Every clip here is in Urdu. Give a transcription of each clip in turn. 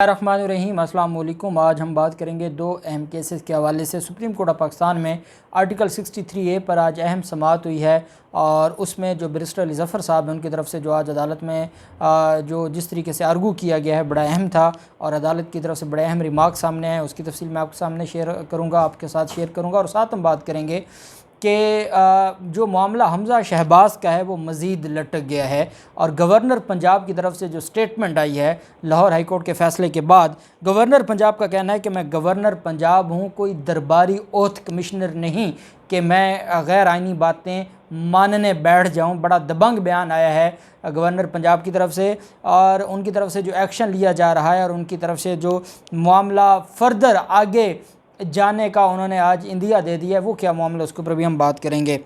الرحمن السلام علیکم۔ آج ہم بات کریں گے دو اہم کیسز کے حوالے سے۔ سپریم کورٹ آف پاکستان میں آرٹیکل 63A پر آج اہم سماعت ہوئی ہے، اور اس میں جو بیرسٹر علی ظفر صاحب ہیں ان کی طرف سے جو آج عدالت میں جس طریقے سے آرگو کیا گیا ہے بڑا اہم تھا، اور عدالت کی طرف سے بڑے اہم ریمارک سامنے ہیں۔ اس کی تفصیل میں آپ کے سامنے شیئر کروں گا، آپ کے ساتھ شیئر کروں گا، اور ساتھ ہم بات کریں گے کہ جو معاملہ حمزہ شہباز کا ہے وہ مزید لٹک گیا ہے، اور گورنر پنجاب کی طرف سے جو سٹیٹمنٹ آئی ہے لاہور ہائی کورٹ کے فیصلے کے بعد، گورنر پنجاب کا کہنا ہے کہ میں گورنر پنجاب ہوں، کوئی درباری اوتھ کمشنر نہیں کہ میں غیر آئینی باتیں ماننے بیٹھ جاؤں۔ بڑا دبنگ بیان آیا ہے گورنر پنجاب کی طرف سے، اور ان کی طرف سے جو ایکشن لیا جا رہا ہے اور ان کی طرف سے جو معاملہ فردر آگے جانے کا انہوں نے آج اندیا دے دیا ہے، وہ کیا معاملہ، اس کے اوپر بھی ہم بات کریں گے۔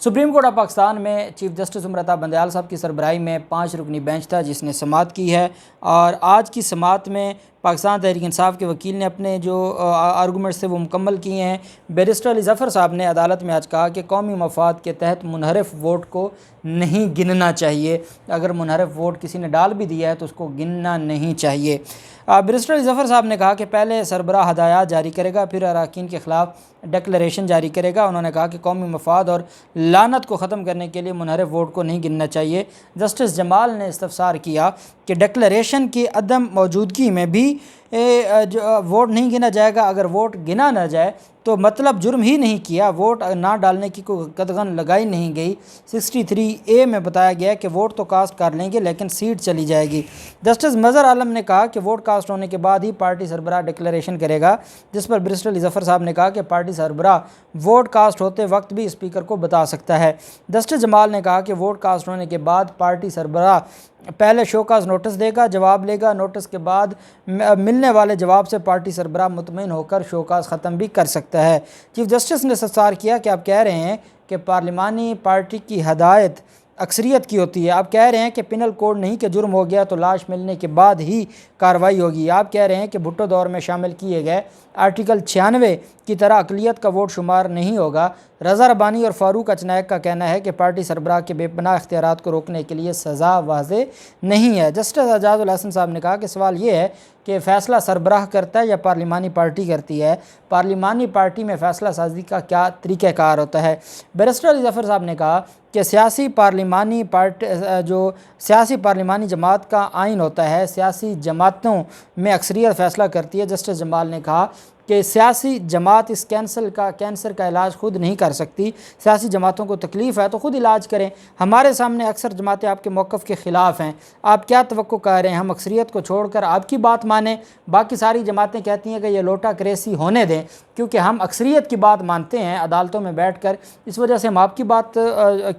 سپریم کورٹ آف پاکستان میں چیف جسٹس عمر عطا بندیال صاحب کی سربراہی میں 5 رکنی بینچ تھا جس نے سماعت کی ہے، اور آج کی سماعت میں پاکستان تحریک انصاف کے وکیل نے اپنے جو آرگومنٹس تھے وہ مکمل کیے ہیں۔ بیرسٹر علی ظفر صاحب نے عدالت میں آج کہا کہ قومی مفاد کے تحت منحرف ووٹ کو نہیں گننا چاہیے، اگر منحرف ووٹ کسی نے ڈال بھی دیا ہے تو اس کو گننا نہیں چاہیے۔ بیرسٹر علی ظفر صاحب نے کہا کہ پہلے سربراہ ہدایات جاری کرے گا، پھر اراکین کے خلاف ڈکلریشن جاری کرے گا۔ انہوں نے کہا کہ قومی مفاد اور لعنت کو ختم کرنے کے لیے منحرف ووٹ کو نہیں گننا چاہیے۔ جسٹس جمال نے استفسار کیا کہ ڈکلریشن کی عدم موجودگی میں بھی جو ووٹ نہیں گنا جائے گا، اگر ووٹ گنا نہ جائے تو مطلب جرم ہی نہیں کیا، ووٹ نہ ڈالنے کی کوئی قدغن لگائی نہیں گئی۔ 63A میں بتایا گیا کہ ووٹ تو کاسٹ کر لیں گے لیکن سیٹ چلی جائے گی۔ جسٹس مظہر عالم نے کہا کہ ووٹ کاسٹ ہونے کے بعد ہی پارٹی سربراہ ڈکلریشن کرے گا، جس پر بیرسٹر علی ظفر صاحب نے کہا کہ پارٹی سربراہ ووٹ کاسٹ ہوتے وقت بھی اسپیکر کو بتا سکتا ہے۔ جسٹس جمال نے کہا کہ ووٹ کاسٹ ہونے کے بعد پارٹی سربراہ پہلے شوکاز نوٹس دے گا، جواب لے گا، نوٹس کے بعد ملنے والے جواب سے پارٹی سربراہ مطمئن ہو کر شوکاز ختم بھی کر سکتا ہے۔ چیف جسٹس نے استفسار کیا کہ آپ کہہ رہے ہیں کہ پارلیمانی پارٹی کی ہدایت اکثریت کی ہوتی ہے، آپ کہہ رہے ہیں کہ پینل کوڈ نہیں کہ جرم ہو گیا تو لاش ملنے کے بعد ہی کارروائی ہوگی، آپ کہہ رہے ہیں کہ بھٹو دور میں شامل کیے گئے آرٹیکل 96 کی طرح اقلیت کا ووٹ شمار نہیں ہوگا۔ رضا ربانی اور فاروق اچنائک کا کہنا ہے کہ پارٹی سربراہ کے بے پناہ اختیارات کو روکنے کے لیے سزا واضح نہیں ہے۔ جسٹس اعجاز الحسن صاحب نے کہا کہ سوال یہ ہے کہ فیصلہ سربراہ کرتا ہے یا پارلیمانی پارٹی کرتی ہے، پارلیمانی پارٹی میں فیصلہ سازی کا کیا طریقہ کار ہوتا ہے۔ بیرسٹر علی ظفر صاحب نے کہا کہ سیاسی پارلیمانی جماعت کا آئین ہوتا ہے، سیاسی جماعتوں میں اکثریت فیصلہ کرتی ہے۔ جسٹس جمال نے کہا کہ سیاسی جماعت اس کینسر کا علاج خود نہیں کر سکتی، سیاسی جماعتوں کو تکلیف ہے تو خود علاج کریں۔ ہمارے سامنے اکثر جماعتیں آپ کے موقف کے خلاف ہیں، آپ کیا توقع کر رہے ہیں ہم اکثریت کو چھوڑ کر آپ کی بات مانیں؟ باقی ساری جماعتیں کہتی ہیں کہ یہ لوٹا کریسی ہونے دیں، کیونکہ ہم اکثریت کی بات مانتے ہیں عدالتوں میں بیٹھ کر، اس وجہ سے ہم آپ کی بات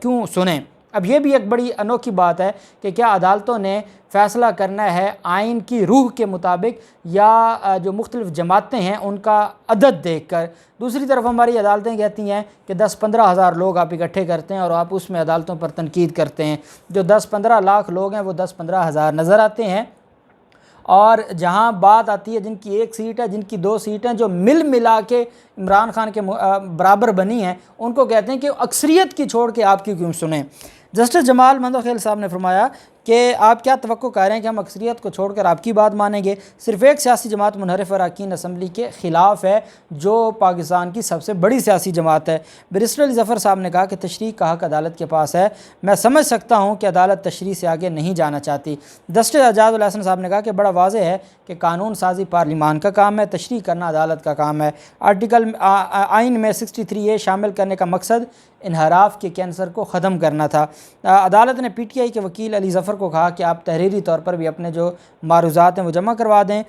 کیوں سنیں؟ اب یہ بھی ایک بڑی انوکھی بات ہے کہ کیا عدالتوں نے فیصلہ کرنا ہے آئین کی روح کے مطابق یا جو مختلف جماعتیں ہیں ان کا عدد دیکھ کر؟ دوسری طرف ہماری عدالتیں کہتی ہیں کہ 10-15 ہزار لوگ آپ اکٹھے کرتے ہیں اور آپ اس میں عدالتوں پر تنقید کرتے ہیں، جو 10-15 لاکھ لوگ ہیں وہ 10-15 ہزار نظر آتے ہیں، اور جہاں بات آتی ہے جن کی 1 سیٹ ہے، جن کی 2 سیٹیں جو ملا کے عمران خان کے برابر بنی ہیں، ان کو کہتے ہیں کہ اکثریت کی چھوڑ کے آپ کی کیوں سنیں؟ جسٹس جمال منظور صاحب نے فرمایا کہ آپ کیا توقع کر رہے ہیں کہ ہم اکثریت کو چھوڑ کر آپ کی بات مانیں گے؟ صرف ایک سیاسی جماعت منحرف اراکین اسمبلی کے خلاف ہے جو پاکستان کی سب سے بڑی سیاسی جماعت ہے۔ بیرسٹر علی ظفر صاحب نے کہا کہ تشریح کا حق عدالت کے پاس ہے، میں سمجھ سکتا ہوں کہ عدالت تشریح سے آگے نہیں جانا چاہتی۔ جسٹس اعجاز الحسن صاحب نے کہا کہ بڑا واضح ہے کہ قانون سازی پارلیمان کا کام ہے، تشریح کرنا عدالت کا کام ہے۔ آئین میں 63A شامل کرنے کا مقصد انحراف کے کینسر کو ختم کرنا تھا۔ عدالت نے پی ٹی آئی کے وکیل علی ظفر کو کہا کہ آپ تحریری طور پر بھی اپنے جو معروضات ہیں وہ جمع کروا دیں۔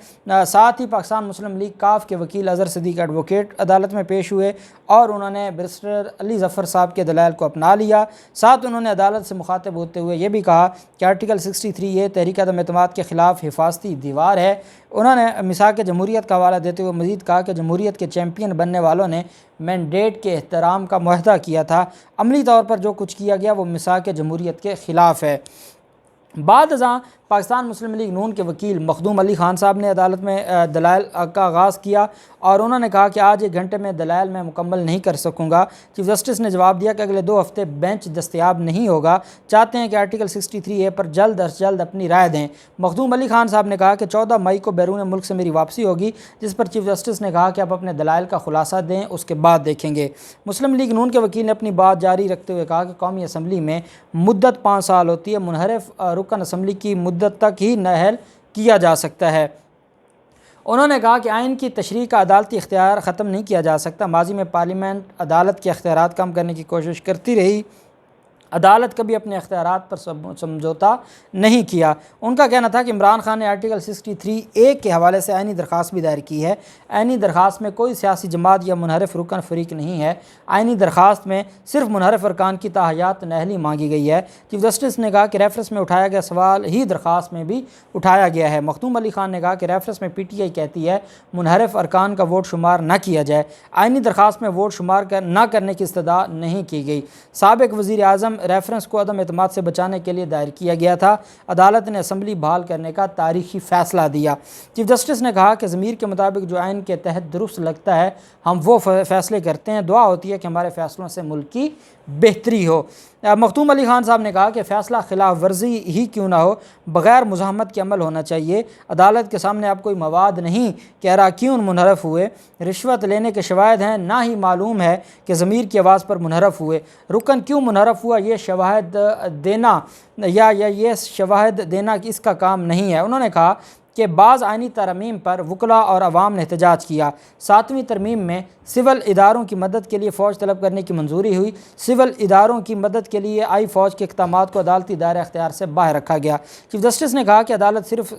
ساتھ ہی پاکستان مسلم لیگ کاف کے وکیل اظہر صدیق ایڈوکیٹ عدالت میں پیش ہوئے اور انہوں نے بیرسٹر علی ظفر صاحب کے دلائل کو اپنا لیا۔ ساتھ انہوں نے عدالت سے مخاطب ہوتے ہوئے یہ بھی کہا کہ آرٹیکل 63A تحریک عدم اعتماد کے خلاف حفاظتی دیوار ہے۔ انہوں نے میثاق جمہوریت کا حوالہ دیتے ہوئے مزید کہا کہ جمہوریت کے چیمپئن بننے والوں نے مینڈیٹ کے احترام کا معاہدہ کیا تھا، عملی طور پر جو کچھ کیا گیا وہ میثاق جمہوریت کے خلاف ہے۔ بعد ازاں پاکستان مسلم لیگ نون کے وکیل مخدوم علی خان صاحب نے عدالت میں دلائل کا آغاز کیا اور انہوں نے کہا کہ آج 1 گھنٹے میں دلائل میں مکمل نہیں کر سکوں گا۔ چیف جسٹس نے جواب دیا کہ اگلے 2 ہفتے بینچ دستیاب نہیں ہوگا، چاہتے ہیں کہ آرٹیکل 63A پر جلد از جلد اپنی رائے دیں۔ مخدوم علی خان صاحب نے کہا کہ 14 مئی کو بیرون ملک سے میری واپسی ہوگی، جس پر چیف جسٹس نے کہا کہ آپ اپنے دلائل کا خلاصہ دیں، اس کے بعد دیکھیں گے۔ مسلم لیگ نون کے وکیل نے اپنی بات جاری رکھتے ہوئے کہا کہ قومی اسمبلی میں مدت 5 سال ہوتی ہے، منحرف رکن اسمبلی کی مدت تک ہی نااہل کیا جا سکتا ہے۔ انہوں نے کہا کہ آئین کی تشریح کا عدالتی اختیار ختم نہیں کیا جا سکتا۔ ماضی میں پارلیمنٹ عدالت کے اختیارات کم کرنے کی کوشش کرتی رہی، عدالت کبھی اپنے اختیارات پر سمجھوتا نہیں کیا۔ ان کا کہنا تھا کہ عمران خان نے آرٹیکل 63A کے حوالے سے آئینی درخواست بھی دائر کی ہے۔ آئینی درخواست میں کوئی سیاسی جماعت یا منحرف رکن فریق نہیں ہے، آئینی درخواست میں صرف منحرف ارکان کی تاحیات نااہلی مانگی گئی ہے۔ چیف جسٹس نے کہا کہ ریفرنس میں اٹھایا گیا سوال ہی درخواست میں بھی اٹھایا گیا ہے۔ مخدوم علی خان نے کہا کہ ریفرنس میں PTI کہتی ہے منحرف ارکان کا ووٹ شمار نہ کیا جائے، آئینی درخواست میں ووٹ شمار نہ کرنے کی استدعا نہیں کی گئی۔ سابق وزیر اعظم ریفرنس کو عدم اعتماد سے بچانے کے لیے دائر کیا گیا تھا، عدالت نے اسمبلی بحال کرنے کا تاریخی فیصلہ دیا۔ چیف جسٹس نے کہا کہ ضمیر کے مطابق جو آئین کے تحت درست لگتا ہے ہم وہ فیصلے کرتے ہیں، دعا ہوتی ہے کہ ہمارے فیصلوں سے ملک کی بہتری ہو۔ مخدوم علی خان صاحب نے کہا کہ فیصلہ خلاف ورزی ہی کیوں نہ ہو، بغیر مزاحمت کے عمل ہونا چاہیے۔ عدالت کے سامنے اب کوئی مواد نہیں کہ اراکین منحرف ہوئے، رشوت لینے کے شواہد ہیں، نہ ہی معلوم ہے کہ ضمیر کی آواز پر منحرف ہوئے۔ رکن کیوں منحرف ہوا یہ شواہد دینا یہ شواہد دینا اس کا کام نہیں ہے۔ انہوں نے کہا کہ بعض آئینی ترامیم پر وکلاء اور عوام نے احتجاج کیا۔ 7ویں ترمیم میں سول اداروں کی مدد کے لیے فوج طلب کرنے کی منظوری ہوئی۔ سول اداروں کی مدد کے لیے آئی فوج کے اقدامات کو عدالتی دائرہ اختیار سے باہر رکھا گیا۔ چیف جسٹس نے کہا کہ عدالت صرف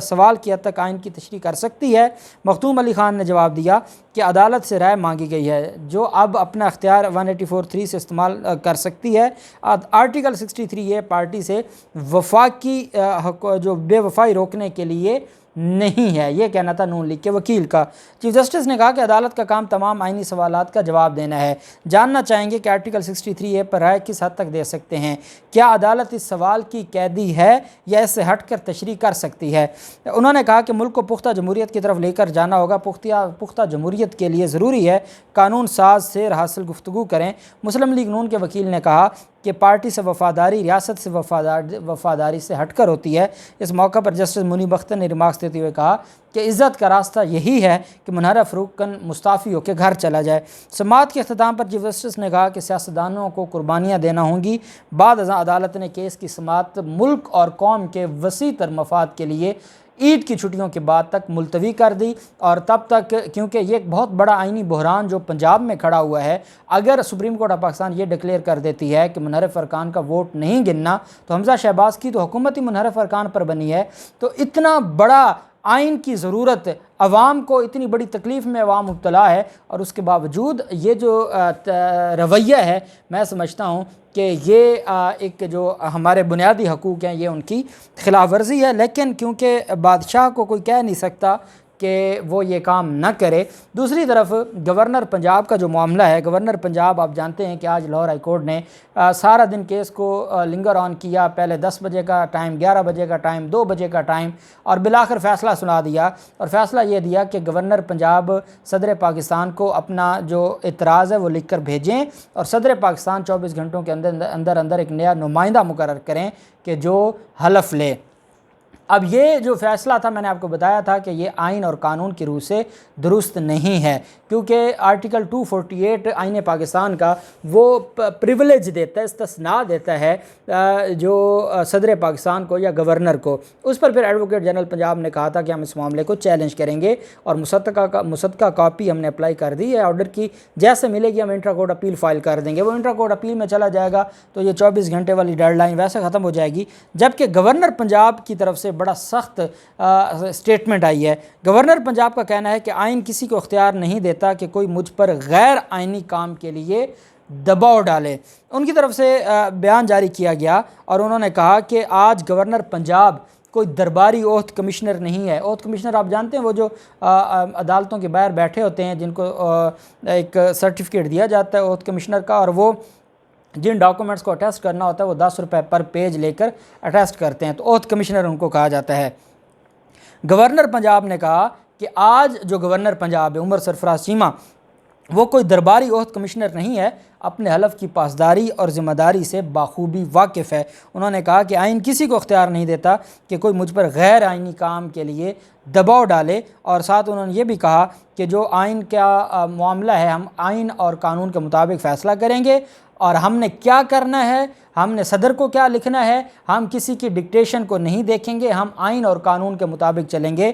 سوال کی حد تک آئین کی تشریح کر سکتی ہے۔ مخدوم علی خان نے جواب دیا کہ عدالت سے رائے مانگی گئی ہے، جو اب اپنا اختیار 184(3) سے استعمال کر سکتی ہے۔ آرٹیکل 63A پارٹی سے وفاقی جو بے وفائی روکنے کے لیے نہیں ہے، یہ کہنا تھا نون لیگ کے وکیل کا۔ چیف جسٹس نے کہا کہ عدالت کا کام تمام آئینی سوالات کا جواب دینا ہے۔ جاننا چاہیں گے کہ آرٹیکل 63A پر رائے کس حد تک دے سکتے ہیں، کیا عدالت اس سوال کی قیدی ہے یا اس سے ہٹ کر تشریح کر سکتی ہے۔ انہوں نے کہا کہ ملک کو پختہ جمہوریت کی طرف لے کر جانا ہوگا، پختہ جمہوریت کے لیے ضروری ہے قانون ساز سے حاصل گفتگو کریں۔ مسلم لیگ نون کے وکیل نے کہا کہ پارٹی سے وفاداری ریاست سے وفاداری سے ہٹ کر ہوتی ہے۔ اس موقع پر جسٹس منیب اختر نے ریمارکس دیتے ہوئے کہا کہ عزت کا راستہ یہی ہے کہ منحرف رکن مستعفی ہو کے گھر چلا جائے۔ سماعت کے اختتام پر چیف جسٹس نے کہا کہ سیاستدانوں کو قربانیاں دینا ہوں گی۔ بعد ازاں عدالت نے کیس کی سماعت ملک اور قوم کے وسیع تر مفاد کے لیے عید کی چھٹیوں کے بعد تک ملتوی کر دی، اور تب تک کیونکہ یہ ایک بہت بڑا آئینی بحران جو پنجاب میں کھڑا ہوا ہے، اگر سپریم کورٹ آف پاکستان یہ ڈکلیئر کر دیتی ہے کہ منحرف ارکان کا ووٹ نہیں گننا، تو حمزہ شہباز کی تو حکومت ہی منحرف ارکان پر بنی ہے، تو اتنا بڑا آئین کی ضرورت، عوام کو اتنی بڑی تکلیف میں عوام مبتلا ہے، اور اس کے باوجود یہ جو رویہ ہے، میں سمجھتا ہوں کہ یہ ایک جو ہمارے بنیادی حقوق ہیں یہ ان کی خلاف ورزی ہے۔ لیکن کیونکہ بادشاہ کو کوئی کہہ نہیں سکتا کہ وہ یہ کام نہ کرے۔ دوسری طرف گورنر پنجاب کا جو معاملہ ہے، گورنر پنجاب آپ جانتے ہیں کہ آج لاہور ہائی کورٹ نے سارا دن کیس کو لنگر آن کیا، پہلے 10 بجے کا ٹائم، 11 بجے کا ٹائم، 2 بجے کا ٹائم، اور بالآخر فیصلہ سنا دیا، اور فیصلہ یہ دیا کہ گورنر پنجاب صدر پاکستان کو اپنا جو اعتراض ہے وہ لکھ کر بھیجیں، اور صدر پاکستان 24 گھنٹوں کے اندر ایک نیا نمائندہ مقرر کریں کہ جو حلف لے۔ اب یہ جو فیصلہ تھا، میں نے آپ کو بتایا تھا کہ یہ آئین اور قانون کی روح سے درست نہیں ہے، کیونکہ آرٹیکل 248 آئین پاکستان کا وہ پریولیج دیتا ہے، استثناء دیتا ہے جو صدر پاکستان کو یا گورنر کو۔ اس پر پھر ایڈوکیٹ جنرل پنجاب نے کہا تھا کہ ہم اس معاملے کو چیلنج کریں گے، اور مصدقہ کاپی ہم نے اپلائی کر دی ہے آرڈر کی، جیسے ملے گی ہم انٹرا کورٹ اپیل فائل کر دیں گے۔ وہ انٹرا کورٹ اپیل میں چلا جائے گا تو یہ 24 گھنٹے والی ڈیڈ لائن ویسے ختم ہو جائے گی، جبکہ گورنر پنجاب کی طرف سے بڑا سخت سٹیٹمنٹ آئی ہے۔ گورنر پنجاب کا کہنا ہے کہ آئین کسی کو اختیار نہیں دیتا کہ کوئی مجھ پر غیر آئینی کام کے لیے دباؤ ڈالے۔ ان کی طرف سے بیان جاری کیا گیا، اور انہوں نے کہا کہ آج گورنر پنجاب کوئی درباری اوتھ کمشنر نہیں ہے۔ اوتھ کمشنر آپ جانتے ہیں، وہ جو عدالتوں کے باہر بیٹھے ہوتے ہیں، جن کو ایک سرٹیفکیٹ دیا جاتا ہے اوتھ کمشنر کا، اور وہ جن ڈاکومنٹس کو اٹیسٹ کرنا ہوتا ہے وہ 10 روپے پر پیج لے کر اٹیسٹ کرتے ہیں، تو عہد کمشنر ان کو کہا جاتا ہے۔ گورنر پنجاب نے کہا کہ آج جو گورنر پنجاب ہے عمر سرفراز چیمہ، وہ کوئی درباری عہد کمشنر نہیں ہے، اپنے حلف کی پاسداری اور ذمہ داری سے بخوبی واقف ہے۔ انہوں نے کہا کہ آئین کسی کو اختیار نہیں دیتا کہ کوئی مجھ پر غیر آئینی کام کے لیے دباؤ ڈالے، اور ساتھ انہوں نے یہ بھی کہا کہ جو آئین کا معاملہ ہے ہم آئین اور قانون کے مطابق فیصلہ کریں گے، اور ہم نے کیا کرنا ہے، ہم نے صدر کو کیا لکھنا ہے، ہم کسی کی ڈکٹیشن کو نہیں دیکھیں گے، ہم آئین اور قانون کے مطابق چلیں گے۔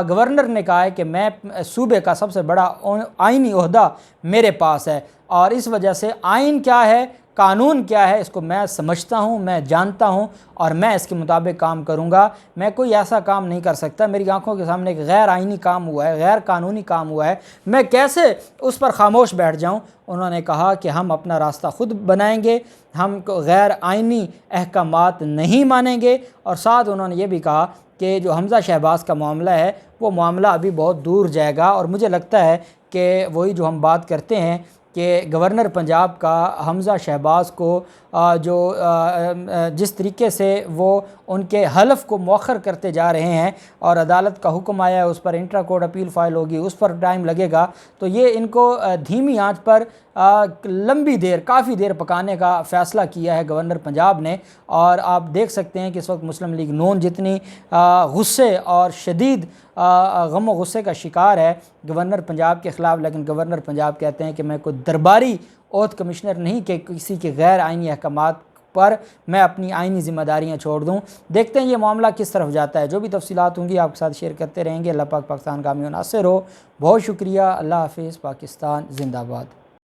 گورنر نے کہا ہے کہ میں صوبے کا سب سے بڑا آئینی عہدہ میرے پاس ہے، اور اس وجہ سے آئین کیا ہے، قانون کیا ہے، اس کو میں سمجھتا ہوں، میں جانتا ہوں، اور میں اس کے مطابق کام کروں گا۔ میں کوئی ایسا کام نہیں کر سکتا، میری آنکھوں کے سامنے ایک غیر آئینی کام ہوا ہے، غیر قانونی کام ہوا ہے، میں کیسے اس پر خاموش بیٹھ جاؤں۔ انہوں نے کہا کہ ہم اپنا راستہ خود بنائیں گے، ہم غیر آئینی احکامات نہیں مانیں گے، اور ساتھ انہوں نے یہ بھی کہا کہ جو حمزہ شہباز کا معاملہ ہے وہ معاملہ ابھی بہت دور جائے گا، اور مجھے لگتا ہے کہ وہی جو ہم بات کرتے ہیں کہ گورنر پنجاب کا حمزہ شہباز کو جس طریقے سے وہ ان کے حلف کو مؤخر کرتے جا رہے ہیں، اور عدالت کا حکم آیا ہے اس پر انٹرا کورٹ اپیل فائل ہوگی، اس پر ٹائم لگے گا، تو یہ ان کو دھیمی آنچ پر لمبی دیر، کافی دیر پکانے کا فیصلہ کیا ہے گورنر پنجاب نے۔ اور آپ دیکھ سکتے ہیں کہ اس وقت مسلم لیگ نون جتنی غصے اور شدید غم و غصے کا شکار ہے گورنر پنجاب کے خلاف، لیکن گورنر پنجاب کہتے ہیں کہ میں کوئی درباری عہد کمشنر نہیں کہ کسی کے غیر آئینی احکامات پر میں اپنی آئینی ذمہ داریاں چھوڑ دوں۔ دیکھتے ہیں یہ معاملہ کس طرف جاتا ہے، جو بھی تفصیلات ہوں گی آپ کے ساتھ شیئر کرتے رہیں گے۔ اللہ پاک پاکستان کامیاب و ناصر ہو۔ بہت شکریہ، اللہ حافظ، پاکستان زندہ باد۔